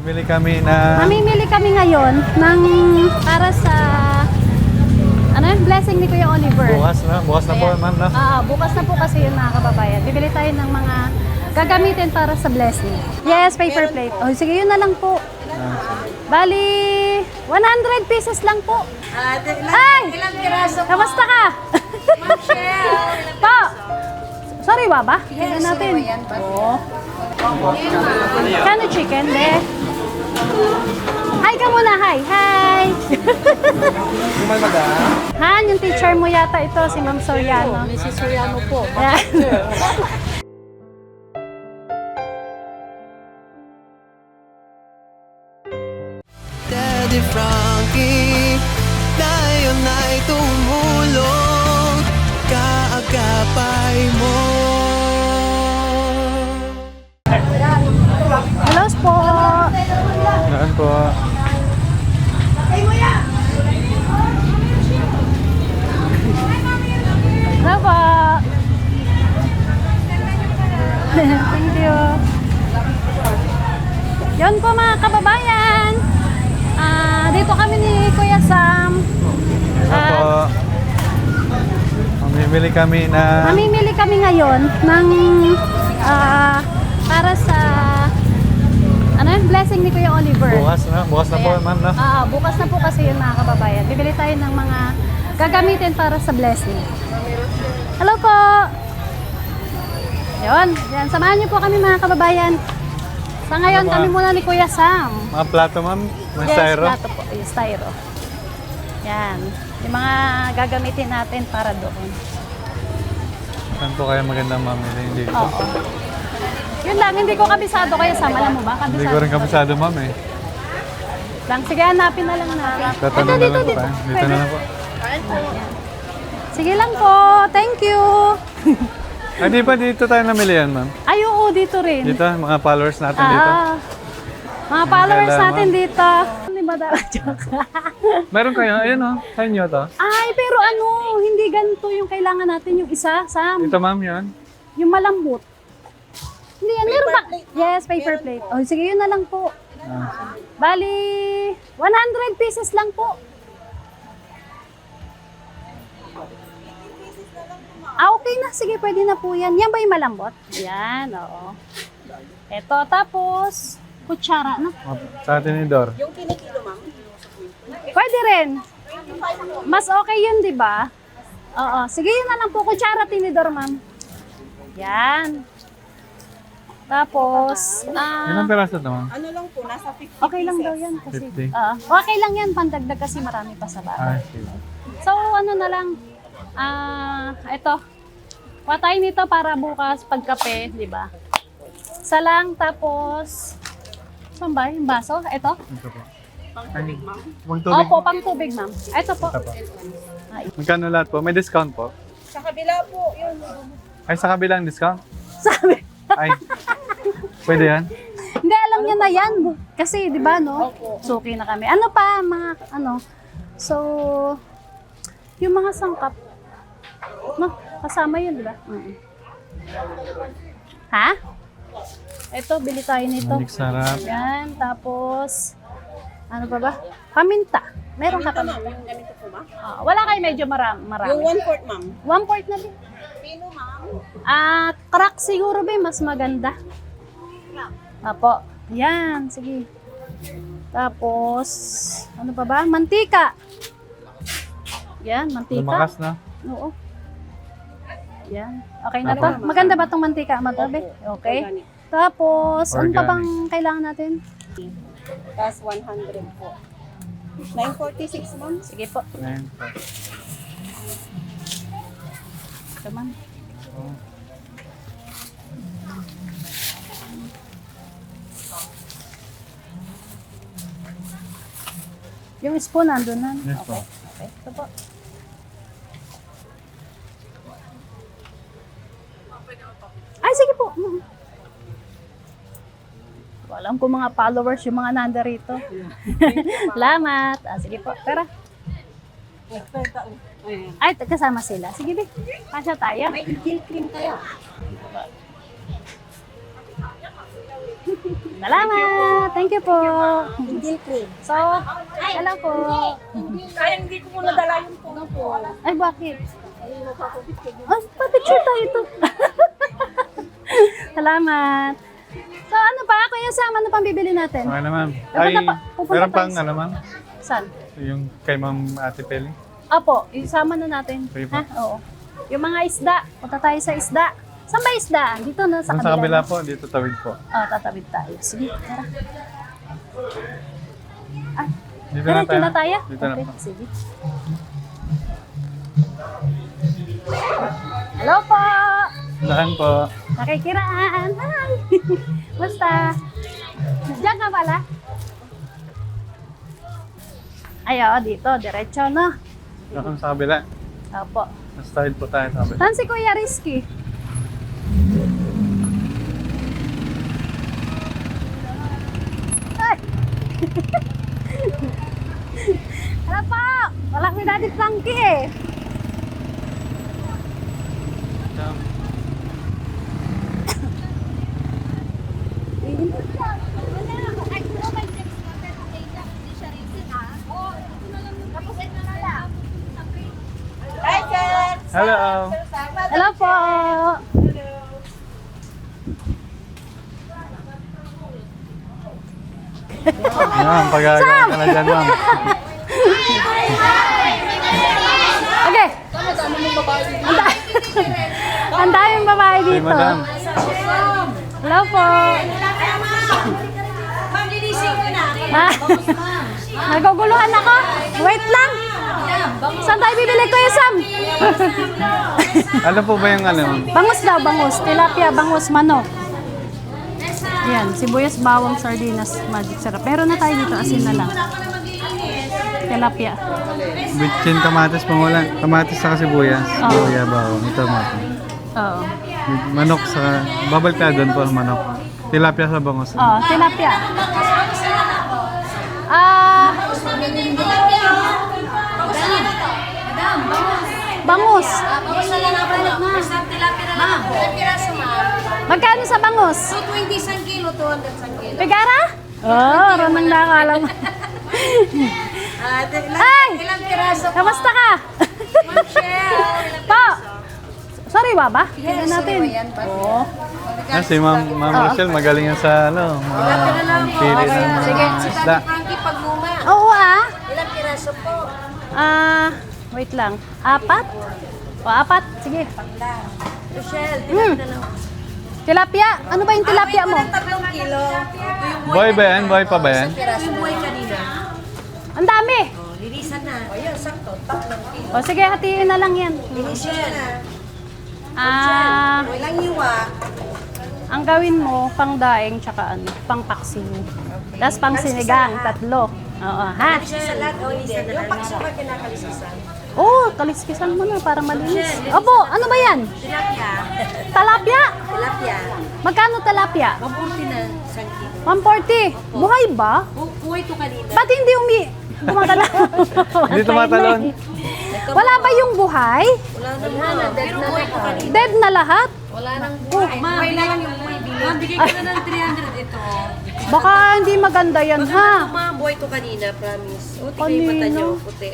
Mamimili kami ngayon ng para sa blessing ni Kuya Oliver. Bukas na po, ma'am, no? Bukas na po kasi yun, mga kababayan. Bibili tayo ng mga gagamitin para sa blessing. Yes, paper plate. Oh, sige, yun na lang po. Bali, 100 pesos lang po. Ay! Kamusta ka? Po! Sorry, Baba. Tingnan natin. Oo. Kano chicken, be? Hi ka muna, hi. Hi! Han, yung teacher mo yata ito, si Ma'am Soriano. Si Soriano po. Daddy Frankie, ngayon ay tumulong, kaagapay mo. Hello po. Saan po? Hello po. Thank you. Yun po, mga kababayan. Dito kami ni Kuya Sam. Ito po. Mamimili kami ngayon ng para sa blessing ni Kuya Oliver. Bukas na po, ma'am, no? Bukas na po kasi yun, mga kababayan. Bibili tayo ng mga gagamitin para sa blessing. Hello po! Yun, samahan niyo po kami, mga kababayan. Sa ngayon, kami muna ni Kuya Sam. Mga plato, ma'am? May styro? Yes, plato po. Yung styro. Yan. Yung mga gagamitin natin para doon. Saan po kaya magandang mamili dito? Oo. Yun lang, hindi ko kabisado kaya Sam. Alam mo ba? Kabisado. Hindi ko rin kabisado, ma'am, eh. Lang, sige, hanapin na lang na. Tatanong na lang po tayo. Dito na lang po. Sige lang po. Thank you. Ay, di ba dito tayo namili yan, ma'am? Ay, oo, dito rin. Dito, mga followers natin dito. Mga followers Kailangan. natin dito. Hindi ba joke? Meron kayo? Ayun, oh. Sa inyo to. Ay, pero hindi ganito yung kailangan natin yung isa, Sam. Ito, ma'am, yun. Yung malambot. Hindi yan, meron ba? Yes, paper plate. Oh, sige, yun na lang po. Bali, 100 pesos lang po. Okay na. Sige, pwede na po yan. Yan ba yung malambot? Yan, oo. Ito, tapos, kutsara na. Sa tinidor. Yung kinikilo, ma'am? Pwede rin. Mas okay yun, di ba? Oo. Sige, yun na lang po. Kutsara, tinidor, ma'am. Yan. Tapos, Ilang peraso ito, ma'am? Ano lang po, nasa 50 okay lang daw yan kasi. 50. Okay lang yan, pandagdag kasi marami pa sa bahay. Sige. So, ano na lang, ito. Patay nito para bukas pagkape, di ba? Isa lang, tapos, saan ba? Yung baso? Ito? Ito po. pang tubig, ma'am. Pang tubig. Opo, pang tubig, ma'am. Ito po. Ito po. Magkano lahat po? May discount po? Sa kabila po, yun. Ay, sa kabilang discount? Sabi. Ay, pwede yan? Hindi, alam niya na yan. Kasi, di ba, no? Suki na kami. Ano pa, mga, so, yung mga sangkap, no? Kasama yun, di ba? Ha? Ito, bili tayo nito. Manik sarap. Yan, tapos, ano pa ba? Paminta. Meron ka Ma'am, paminta. yung ganito po, ma'am. Wala kayo medyo marami. Yung 1/4, ma'am. 1/4 na din. Pino, ma'am. Crack siguro ba, mas maganda. Apo. Yan, sige. Tapos, ano pa ba? Mantika. Yan, mantika. Lumakas na. Oo. Yan. Okay na to. Maganda ba tong mantika, matabi? Okay. Organic. Tapos, ano pa Organic. bang kailangan natin? Tapos 100 po. 946, ma'am. Sige po. Ayan. Come on. Yung spoon nandun na. Yes po. Okay. Okay. Ito po. Ay, sige po. Alam ko mga followers, yung mga nandarito. Salamat. Sige po. Tara. Ay, kasama sila. Sige, di. Kasya tayo. May cream kaya. Salamat! Thank you po. Indian cream. So, hello po. Kaya hindi ko muna dala yung puno po. Ay, bakit? Oh, pa-picture tayo ito. Salamat. So, ano pa? Kuya Sam, ano pang bibili natin? Okay na, ma'am. Pupunta Ay, pupunta meron pa pang ano, ma'am? Saan? Yung kay Ma'am Ate Peli. Apo, isama na natin. Sige po. Ha? Oo. Yung mga isda. Punta tayo sa isda. Saan ba isda? Dito na, sa Doon kabila. sa kabila po, dito tawid po. Oh, tatawid tayo. Sige, tara. Ah, Dito diretso na tayo? Dito na Okay, po. sige. Hello po! Dahan po. Nakikiraan. Hi! Basta. Diyan ka pala? Ay, oo, dito. Diretso, no? Doon sa kabila. Opo. Mas tawid po tayo sa kabila. Saan si Kuya Rizky? Ay! Ano po? Wala kami Daddy Frankie eh. Hi, sir! Hello. Hello po! Ma'am, pag-agawa ka na dyan, ma'am. Okay. Ang daming babae Hey, dito. madam. Hello po. Ah, naguguluhan ako. Wait lang. Saan tayo bibili, Kuya Sam? Ano po ba yung ano, ma'am? Bangus daw, bangus. Tilapia, bangus, manok. Yan, sibuyas, bawang, sardinas, magic sarap. Meron na tayo dito, asin na lang. Tilapia. Bitchin kamatis pangulan. Kamatis sa sibuyas. Oo. Luya bawang. Ito mati. Oo. Manok sa... Babal ka doon po, manok. Tilapia sa bangos. Oh, tilapia. Ah, bangus. Magkano sa bangus? 220 isang kilo, 200 isang kilo. Pigara? Oh, ramang nakakala mo. Ay! Ilang piraso? Kamusta ka? Pa! Sorry ba ba? Tignan natin. Oo. Ah, si Ma'am Rochelle, magaling yan sa ano, mga pili ng mga isda. Frankie, pag luma. Oo ah. Ilang piraso po? Ah, wait lang. 4? O, 4. Sige. Rochelle, Tilapia. Ano ba yung tilapia mo? 3 kilo. Boy ba yan? Boy pa ba yan? Piraso yung buhay kanina. Ang dami. Linisan na. O yun, sakto. 3 kilo. O sige, hatiin na lang yan. Linisan na. Ah, Walang iwa. ang gawin mo, pang daing tsaka ano, pang paksiw. Tapos pang sinigang, 3. Oo, ha? Salad o hindi. Yung pakso ka kinakalisisan. Oo, kaliskisan mo na para malinis. Opo, ano ba yan? Tilapia. Talapia? Tilapia. Magkano talapia? Mabuti na isang kilo. 140. Buhay ba? Buhay to kanina. Ba't hindi tumatala? Hindi tumatalon. Wala ba yung buhay? Wala na. Dead na lahat. Dead na lahat? Wala nang buhay. Buhay na lang yung buhay. Bigay ka na ng 300 ito. Baka hindi maganda yan, ha? Buhay to kanina, promise. O, tingnan Kanina? yung mata nyo, puti.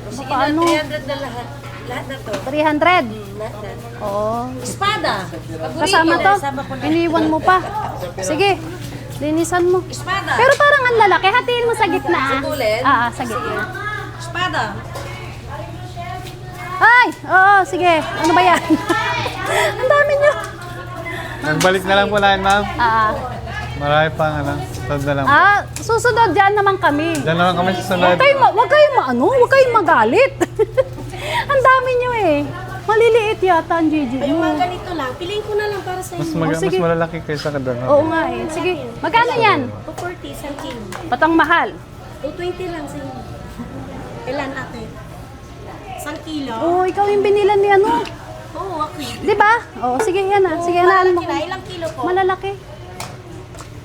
O, sige Baka na, ano? 300 na lahat. Lahat na to. 300. Lahat na. Oo. Espada. Kasama to? Kasama ko na. Iniwan mo pa. Sige, linisan mo. Espada. Pero parang ang lalaki. Hatiin mo sa gitna. ah. Sutulin? Sa gitna. Espada. Ay! Oo, sige. Ano ba yan? Ang dami nyo. Nagbalik na lang po namin, ma'am. Marami pang ano. Sunod na lang. Susunod dyan naman kami. Diyan naman kami sa sunod. Huwag kayong magalit. Ang dami nyo eh. Maliliit yata ang Gigi Yung mo. mga ganito lang, piliin ko na lang para sa Mas, inyo. mas sige. malalaki kaysa ka doon. Oo nga eh. Sige, magkano yan? 240 isang kilo. Patang mahal. 220 lang sa inyo. Ilan ate? Isang kilo? Oo, ikaw yung binilan ni ano. Oo, okay. Di ba? Oo, sige yan ah. Sige, hanaan mo. Ilang kilo po? Malalaki.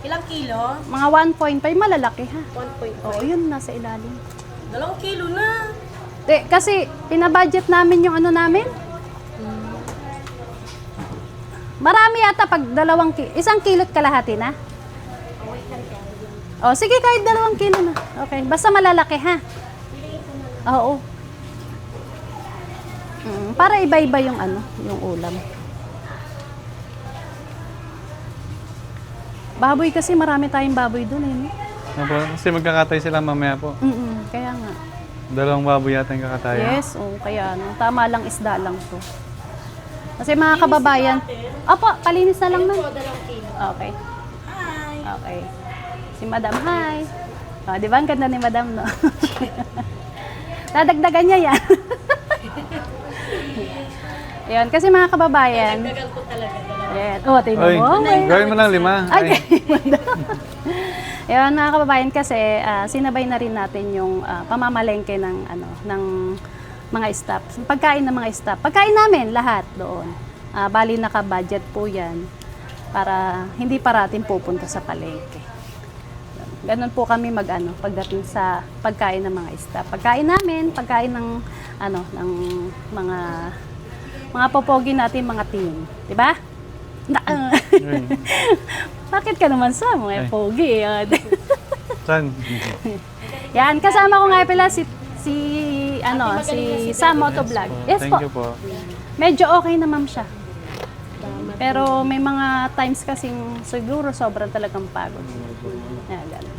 Ilang kilo? Mga 1.5 malalaki ha. 1.5. Oo, yun nasa ilalim. 2 kilo na. Kasi pinabudget namin yung ano namin. Marami yata pag 1 kilot kalahati na. O, sige, kahit 2 kilo na. Okay, basta malalaki, ha? Oo. Para iba-iba yung yung ulam. Baboy kasi, marami tayong baboy dun, eh. Opo, kasi magkakatay sila mamaya po. Kaya nga. 2 baboy yata yung kakatayan. Yes, kaya tama lang isda lang to. Kasi mga kababayan, opo, palinis na lang na. Okay. Hi! Okay. Si Madam, hi. Oh, di ba ang ganda ni Madam, no? Dadagdagan niya yan. Yan, kasi mga kababayan. Dagal ko talaga. Yan. Oh, tingnan Oy, mo. gawin mo lang 5. Ay, Yan, mga kababayan, kasi sinabay na rin natin yung pamamalengke ng mga staff. Pagkain ng mga staff. Pagkain namin lahat doon. Bali naka-budget po yan para hindi parating pupunta sa palengke. Ganun po kami pagdating sa pagkain ng mga staff. Pagkain namin, pagkain ng ng mga popogi natin, mga team, 'di ba? Bakit ka naman sa mga pogi? Saan? Yan, kasama ko nga pala si Sam Motovlog. Yes Thank po. you po. Medyo okay na ma'am siya. Pero may mga times kasing siguro sobrang talagang pagod. Yan, ganun.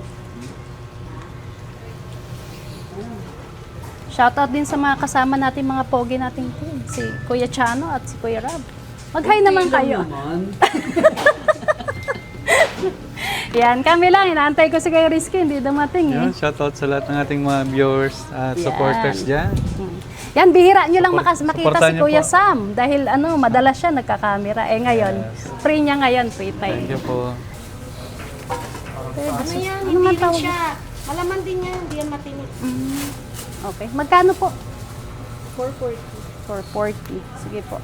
Shoutout din sa mga kasama natin, mga pogi nating team. Si Kuya Chano at si Kuya Rob. Mag-hi naman kayo. Yan, kami lang. Inaantay ko si Kuya Rizky. Hindi dumating eh. Yun, shoutout sa lahat ng ating mga viewers at supporters dyan. Yan, bihira nyo lang makita supportan si niyo Kuya po. Sam. Dahil madalas siya nagkakamera. Ngayon, free niya ngayon, free time. Thank you po. Ano yan? Ano man Hindi rin tawag? siya. Malaman din yan. Hindi yan matinik. Okay. Magkano po? 440. 440. Sige po.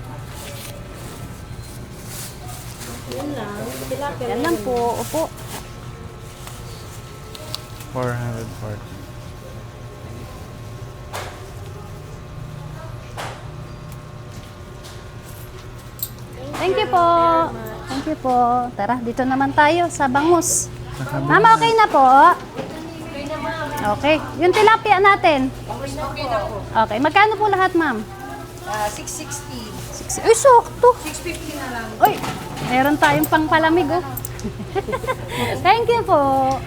Yan lang. Tilapia Yan lang po. Opo. 440. Thank you po. Thank you po. Tara, dito naman tayo sa bangus. Mama, okay na po? Okay. Yung tilapia natin. Okay. Magkano po lahat, ma'am? 660. Ay, sakto. 650 na lang. Uy, meron tayong pangpalamig, oh. Thank you po.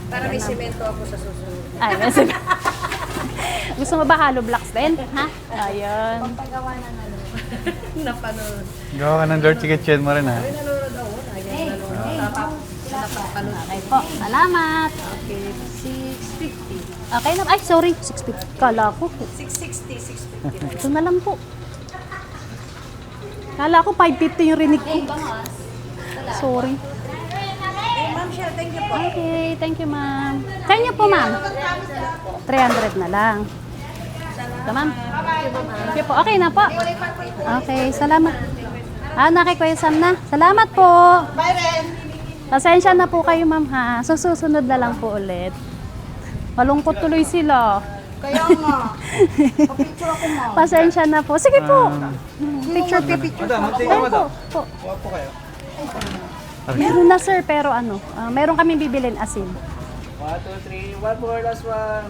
Para may semento ako sa susunod. Ay, kasi... Gusto mo ba hollow blocks din? Ha? Ayun. Pagawa na napanood. Gawa ka ng dirty kitchen mo rin, ha? Nanonood ako. Okay po. Salamat. Okay, 650. Okay na. Ay, sorry. 650. Kala ko. 660, 650. Ito na lang po. Kala ko 550 yung rinig ko. Sorry. Ma'am Shell, thank you po. Okay, thank you, ma'am. Kanya po, ma'am. 300 na lang. Ito, ma'am. Thank you po. Okay na po. Okay, salamat. Kay Kuya Sam na. Salamat po. Bye, Ren. Pasensya na po kayo, ma'am, ha. Susunod na lang po ulit. Malungkot tuloy sila. Kaya nga. Papicture ako, ma'am. Pasensya na po. Sige po. Picture. Madam, Ayun po. Wapo kayo. Meron na, sir, pero meron kami bibilin asin. 1, 2, 3. One more, last one.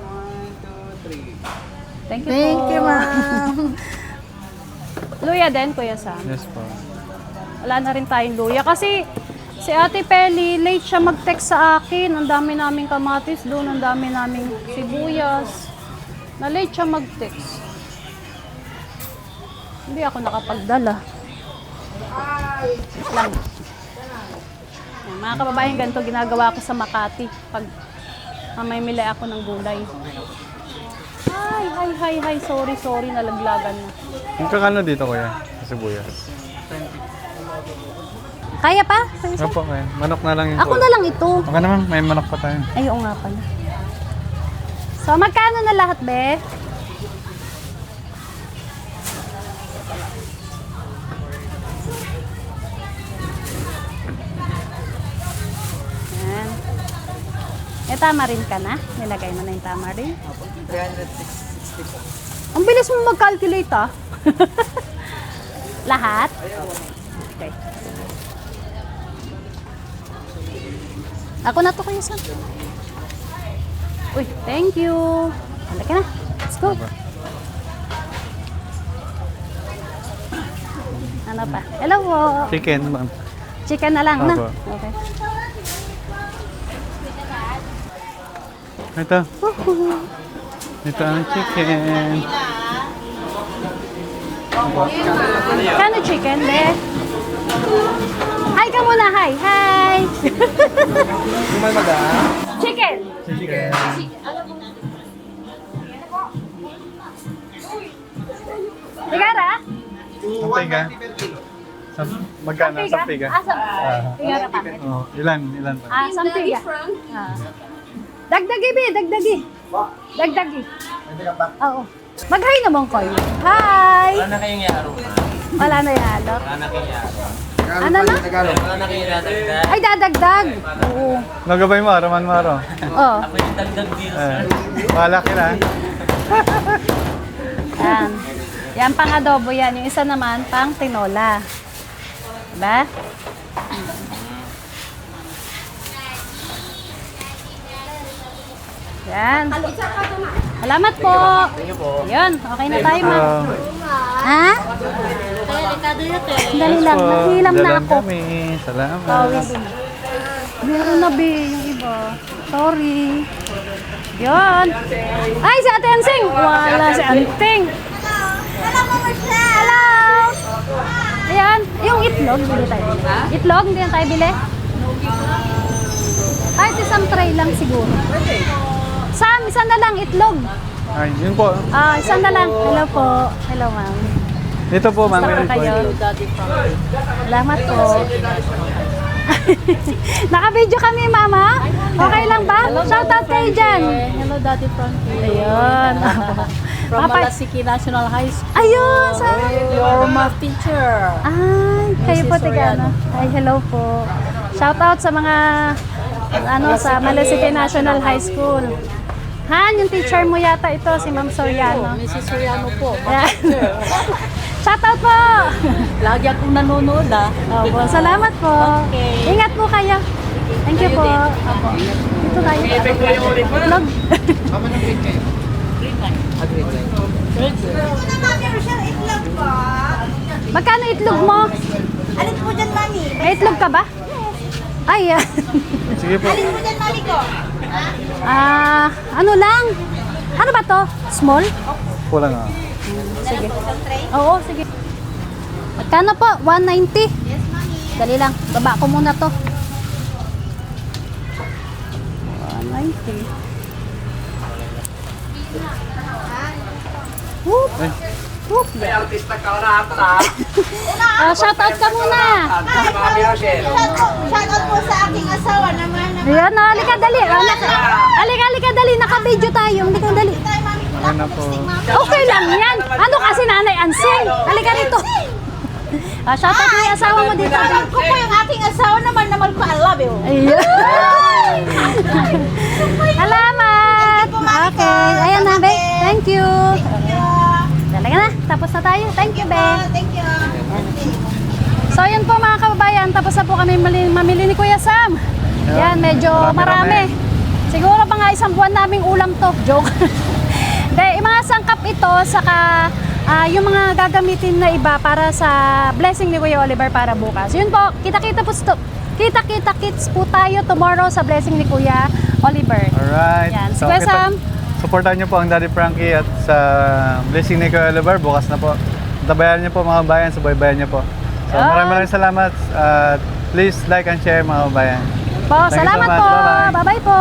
1, 2, 3. Thank you Thank po. you, ma'am. Luya din, Kuya Sam. Yes po. Wala na rin tayong luya. Kasi si Ate Peli, late siya mag-text sa akin. Ang dami naming kamatis doon, ang dami naming sibuyas. Na late siya mag-text. Hindi ako nakapagdala. Lang. Yan, mga kababayan, ganito ginagawa ko sa Makati pag mamimili ako ng gulay. Hi. Sorry, nalaglagan na. Yung kakano dito, kuya? Sa sibuyas. Kaya pa? Opo, kaya. Manok na lang yung Ako na lang ito. Okay naman, may manok pa tayo. Ay, oo nga pala. So, magkano na lahat, be? Yan. May tamarin ka na? Nilagay mo na yung tamarin? 360 po. Ang bilis mo mag-calculate, ah. Lahat? Okay. Ako na to Kuya Sam. Uy, thank you. Halika na. Let's go. Ano pa? Hello po. Chicken, ma'am. Chicken na lang, na? Opo. Okay. Ito. Ito ang chicken. Kano chicken, be? Hi ka muna, hi. Hi. Chicken. Chicken. Tigara? Sampiga. Magkano? Sampiga. Tigara pa. Oh, ilan pa? Sampiga. Dagdagi, be. Dagdagi. Dagdagi. Oo. Mag-hi naman kayo. Hi! Wala na kayong yaro. Wala na yalo. Wala na kayong yaro. Ano na? Wala na kayong dadagdag. Ay, dadagdag. Oo. Nagabay mo, araman mo araw. Oh. Ako yung dagdag deal, sir. Malaki na. Yan. Yan pang adobo yan. Yung isa naman, pang tinola. Diba? Yan. Salamat po. Yun, okay na tayo, ma'am. Ha? Dali lang, nahilam na Dalan ako. kami. Salamat. Pawis. Meron na, be, yung iba. Sorry. Yun. Ay, si Ate Ansing. Wala si Anting. Hello. Ayan, yung itlog, bili tayo. Itlog, hindi na tayo bili? Ay, isang tray lang siguro. Sam, isa na lang itlog. Ay, yun po. Isa na lang. Hello po. Hello, ma'am. Dito po, ma'am. Gusto Meron ko po. kayo. Salamat po. Naka-video kami, mama. Okay lang ba? Shoutout kayo dyan. Hello, Daddy Frankie. Ayun. From Malasiki National High School. Ayun. Sa... Your math teacher. Ay, kayo po, Mrs. Tigano. Ay, hello po. Shoutout sa mga sa Malasiki National High School. Han, yung teacher mo yata ito, si Ma'am Soriano. Mrs. Soriano po. Ayan. Shoutout po! Lagi akong nanonood Opo, salamat po. Okay. Ingat po kayo. Thank you po. Opo. Dito tayo. Vlog. Magkano itlog mo? Alin po dyan, mami? May itlog ka ba? Ay, Sige po. Alin po dyan, mami ko? ano lang? Ano ba to? Small? Kulang ah. Sige. Oo, sige. Magkano po? 190? Yes, mami. Dali lang. Baba ko muna to. 190. Whoop. Ay, Whoop. May artista ka na ata. Shoutout ka muna. Mami Rochelle. Shoutout po sa aking asawa naman. Ayan, halika dali. Halika dali. Naka-video tayo. Halika dali. Tayo, mami. okay na po. Okay lang yan. Ano kasi Nanay Ansing? Halika rito. Shoutout mo yung asawa mo dito. Shoutout ko po yung aking asawa naman na ko. I love you. Ayan. Salamat. Okay. Ayan na, be. Thank you. Talaga na. Tapos na tayo. Thank you, be. Thank you. So, yun po mga kababayan. Tapos na po kami mamili ni Kuya Sam. Yan, medyo marami. Siguro pa nga isang buwan naming ulam to. Joke. Yung mga sangkap ito, saka yung mga gagamitin na iba para sa blessing ni Kuya Oliver para bukas. Yun po, kita-kita kits po tayo tomorrow sa blessing ni Kuya Oliver. Alright. Yan. Si Kuya Sam. Supportan niyo po ang Daddy Frankie at sa blessing ni Kuya Oliver. Bukas na po. Tabayan niyo po mga bayan, subaybayan niyo po. So maraming salamat. Please like and share mga bayan. Po, Thank you so salamat much. po. Bye-bye. Bye-bye po.